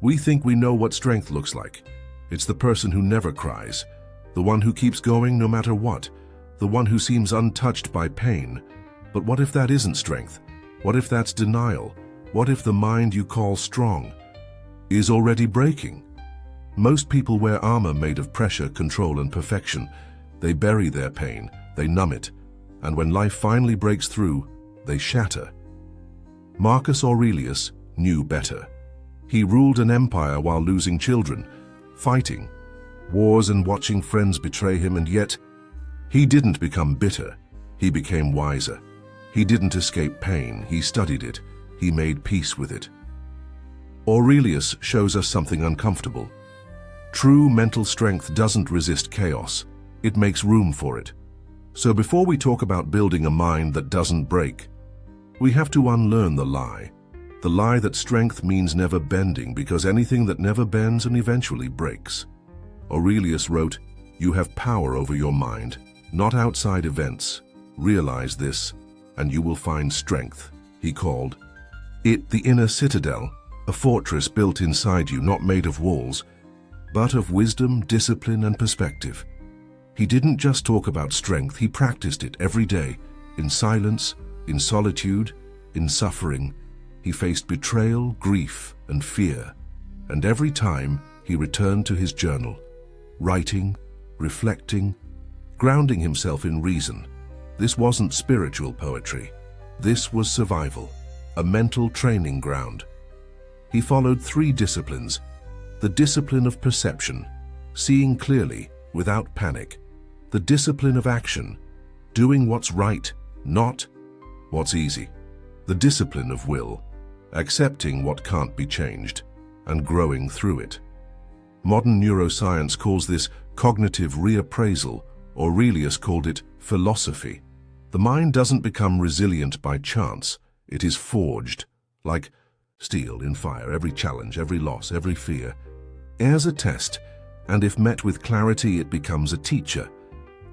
We think we know what strength looks like. It's the person who never cries, the one who keeps going no matter what, the one who seems untouched by pain. But what if that isn't strength? What if that's denial? What if the mind you call strong is already breaking? Most people wear armor made of pressure, control, and perfection. They bury their pain, they numb it, and when life finally breaks through, they shatter. Marcus Aurelius knew better. He ruled an empire while losing children, fighting wars and watching friends betray him, and yet he didn't become bitter. He became wiser. He didn't escape pain. He studied it. He made peace with it. Aurelius shows us something uncomfortable. True mental strength doesn't resist chaos. It makes room for it. So before we talk about building a mind that doesn't break, we have to unlearn the lie that strength means never bending, because anything that never bends and eventually breaks. Aurelius wrote, "You have power over your mind, not outside events. Realize this, and you will find strength." He called it the inner citadel, a fortress built inside you, not made of walls, but of wisdom, discipline, and perspective. He didn't just talk about strength, he practiced it every day, in silence, in solitude, in suffering. He faced betrayal, grief, and fear, and every time he returned to his journal, writing, reflecting, grounding himself in reason. This wasn't spiritual poetry. This was survival, a mental training ground. He followed 3 disciplines: the discipline of perception, seeing clearly without panic; the discipline of action, doing what's right, not what's easy; the discipline of will, accepting what can't be changed and growing through it. Modern neuroscience calls this cognitive reappraisal. Aurelius called it philosophy. The mind doesn't become resilient by chance. It is forged, like steel in fire. Every challenge, every loss, every fear airs a test, and if met with clarity, it becomes a teacher.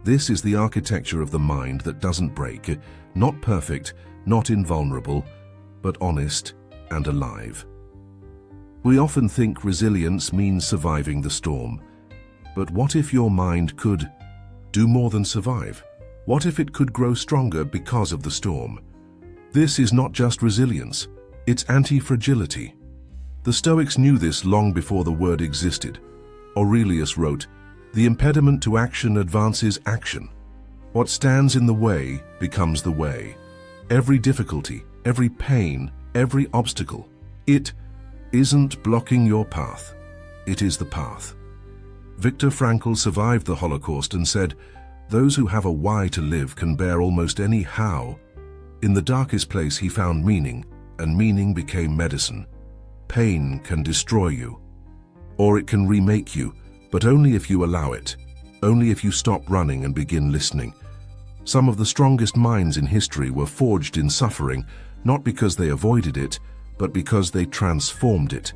This is the architecture of the mind that doesn't break, not perfect, not invulnerable, but honest and alive. We often think resilience means surviving the storm. But what if your mind could do more than survive? What if it could grow stronger because of the storm? This is not just resilience, it's anti-fragility. The Stoics knew this long before the word existed. Aurelius wrote, "The impediment to action advances action. What stands in the way becomes the way." Every difficulty, every pain, every obstacle, it isn't blocking your path. It is the path. Viktor Frankl survived the Holocaust and said, "Those who have a why to live can bear almost any how." In the darkest place he found meaning, and meaning became medicine. Pain can destroy you, or it can remake you, but only if you allow it, only if you stop running and begin listening. Some of the strongest minds in history were forged in suffering, not because they avoided it, but because they transformed it.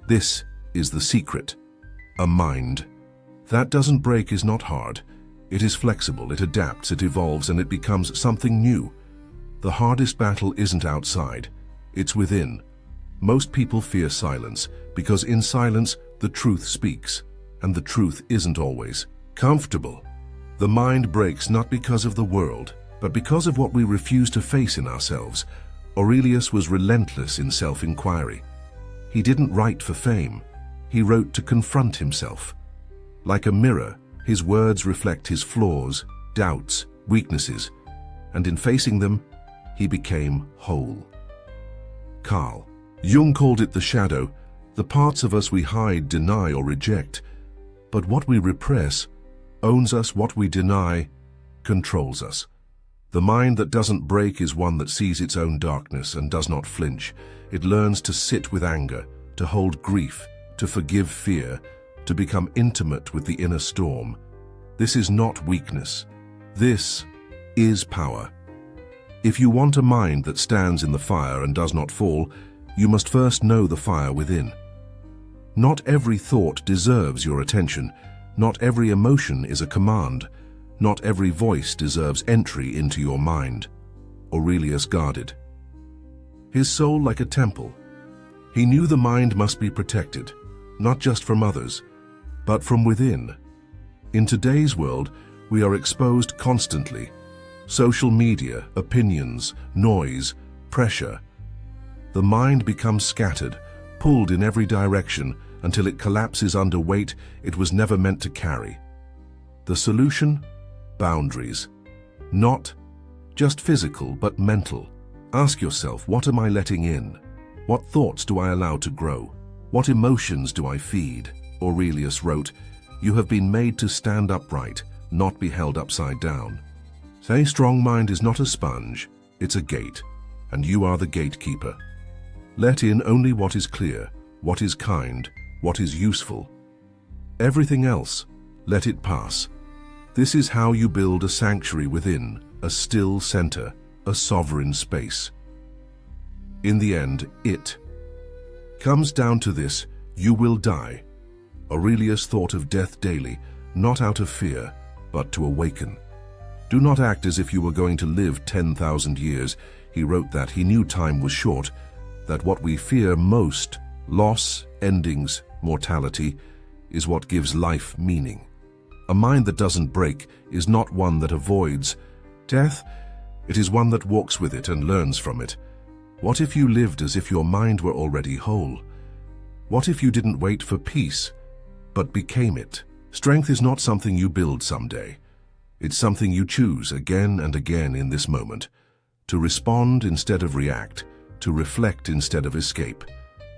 This is the secret. A mind that doesn't break is not hard. It is flexible, it adapts, it evolves, and it becomes something new. The hardest battle isn't outside, it's within. Most people fear silence, because in silence the truth speaks, and the truth isn't always comfortable. The mind breaks not because of the world, but because of what we refuse to face in ourselves. Aurelius was relentless in self-inquiry. He didn't write for fame. He wrote to confront himself. Like a mirror, his words reflect his flaws, doubts, weaknesses, and in facing them, he became whole. Carl Jung called it the shadow, the parts of us we hide, deny, or reject. But what we repress owns us, what we deny controls us. The mind that doesn't break is one that sees its own darkness and does not flinch. It learns to sit with anger, to hold grief, to forgive fear, to become intimate with the inner storm. This is not weakness. This is power. If you want a mind that stands in the fire and does not fall, you must first know the fire within. Not every thought deserves your attention. Not every emotion is a command. Not every voice deserves entry into your mind. Aurelius guarded his soul like a temple. He knew the mind must be protected, not just from others, but from within. In today's world, we are exposed constantly. Social media, opinions, noise, pressure. The mind becomes scattered, pulled in every direction until it collapses under weight it was never meant to carry. The solution? Boundaries. Not just physical, but mental. Ask yourself, what am I letting in? What thoughts do I allow to grow? What emotions do I feed? Aurelius wrote, "You have been made to stand upright, not be held upside down." A strong mind is not a sponge, it's a gate, and you are the gatekeeper. Let in only what is clear, what is kind, what is useful. Everything else, let it pass. This is how you build a sanctuary within, a still center, a sovereign space. In the end, it comes down to this: you will die. Aurelius thought of death daily, not out of fear, but to awaken. Do not act as if you were going to live 10,000 years. He wrote that he knew time was short, that what we fear most, loss, endings, mortality, is what gives life meaning. A mind that doesn't break is not one that avoids death, it is one that walks with it and learns from it. What if you lived as if your mind were already whole? What if you didn't wait for peace, but became it? Strength is not something you build someday. It's something you choose again and again in this moment. To respond instead of react, to reflect instead of escape,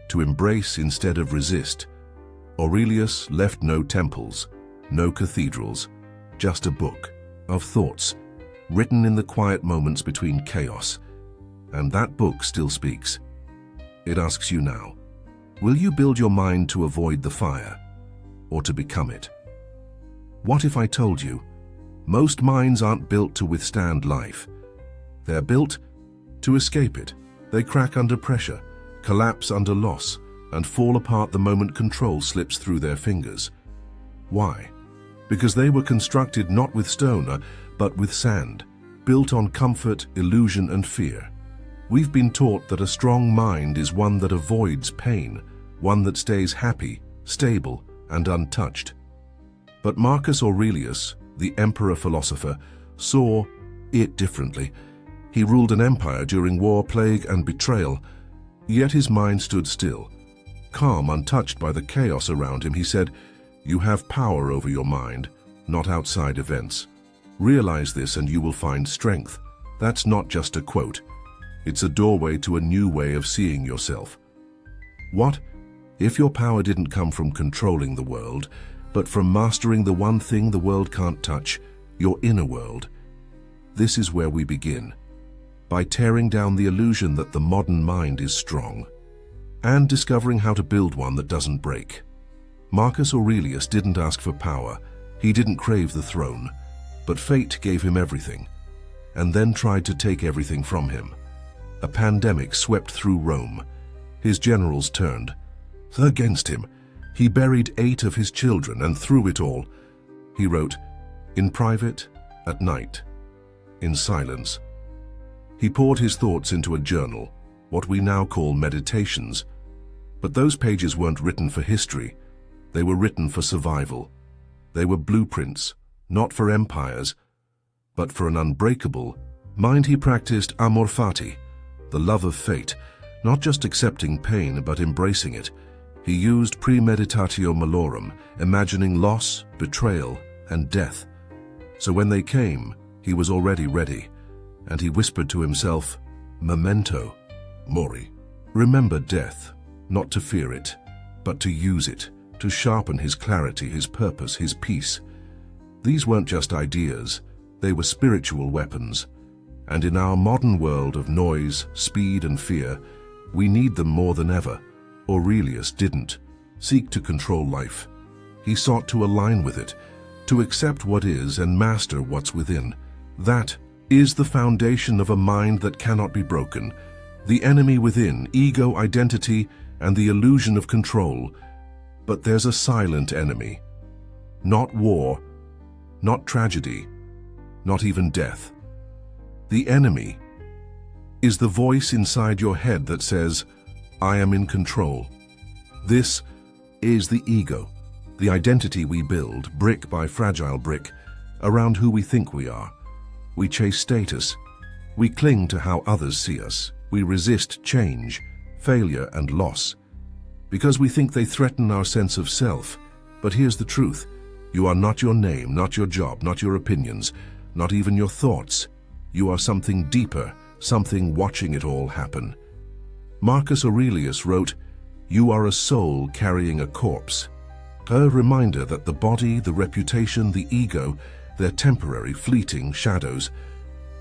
to embrace instead of resist. Aurelius left no temples, no cathedrals, just a book of thoughts, written in the quiet moments between chaos. And that book still speaks. It asks you now, will you build your mind to avoid the fire, or to become it? What if I told you, most minds aren't built to withstand life. They're built to escape it. They crack under pressure, collapse under loss, and fall apart the moment control slips through their fingers. Why? Because they were constructed not with stone, but with sand, built on comfort, illusion, and fear. We've been taught that a strong mind is one that avoids pain, one that stays happy, stable, and untouched. But Marcus Aurelius, the emperor-philosopher, saw it differently. He ruled an empire during war, plague, and betrayal, yet his mind stood still. Calm, untouched by the chaos around him, he said, "You have power over your mind, not outside events. Realize this and you will find strength." That's not just a quote. It's a doorway to a new way of seeing yourself. What if your power didn't come from controlling the world, but from mastering the one thing the world can't touch, your inner world? This is where we begin, by tearing down the illusion that the modern mind is strong, and discovering how to build one that doesn't break. Marcus Aurelius didn't ask for power, he didn't crave the throne, but fate gave him everything, and then tried to take everything from him. A pandemic swept through Rome. His generals turned against him. He buried 8 of his children, and through it all, he wrote, in private, at night, in silence. He poured his thoughts into a journal, what we now call meditations. But those pages weren't written for history. They were written for survival. They were blueprints, not for empires, but for an unbreakable mind. He practiced Amor Fati, the love of fate, not just accepting pain, but embracing it. He used premeditatio malorum, imagining loss, betrayal, and death. So when they came, he was already ready, and he whispered to himself, Memento Mori. Remember death, not to fear it, but to use it, to sharpen his clarity, his purpose, his peace. These weren't just ideas, they were spiritual weapons. And in our modern world of noise, speed, and fear, we need them more than ever. Aurelius didn't seek to control life. He sought to align with it, to accept what is and master what's within. That is the foundation of a mind that cannot be broken. The enemy within, ego, identity, and the illusion of control. But there's a silent enemy. Not war, not tragedy, not even death. The enemy is the voice inside your head that says, I am in control. This is the ego, the identity we build, brick by fragile brick, around who we think we are. We chase status. We cling to how others see us. We resist change, failure, and loss, because we think they threaten our sense of self. But here's the truth. You are not your name, not your job, not your opinions, not even your thoughts. You are something deeper, something watching it all happen. Marcus Aurelius wrote, "You are a soul carrying a corpse." A reminder that the body, the reputation, the ego, they're temporary, fleeting shadows.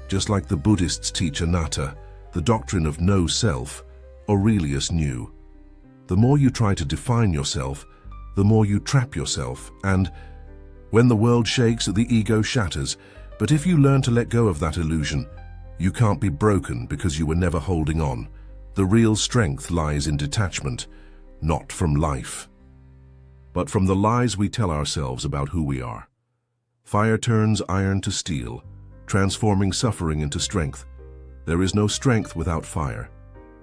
Just like the Buddhists teach anatta, the doctrine of no self, Aurelius knew. The more you try to define yourself, the more you trap yourself, and when the world shakes, the ego shatters. But if you learn to let go of that illusion, you can't be broken because you were never holding on. The real strength lies in detachment, not from life, but from the lies we tell ourselves about who we are. Fire turns iron to steel, transforming suffering into strength. There is no strength without fire.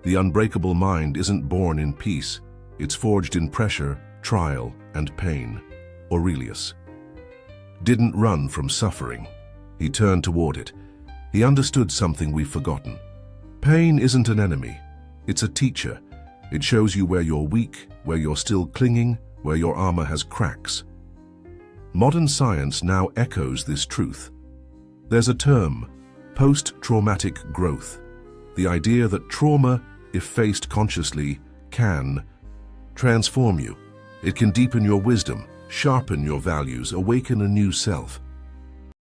The unbreakable mind isn't born in peace. It's forged in pressure, trial, and pain. Aurelius didn't run from suffering. He turned toward it. He understood something we've forgotten. Pain isn't an enemy. It's a teacher. It shows you where you're weak, where you're still clinging, where your armor has cracks. Modern science now echoes this truth. There's a term, post-traumatic growth. The idea that trauma, if faced consciously, can transform you. It can deepen your wisdom, sharpen your values, awaken a new self.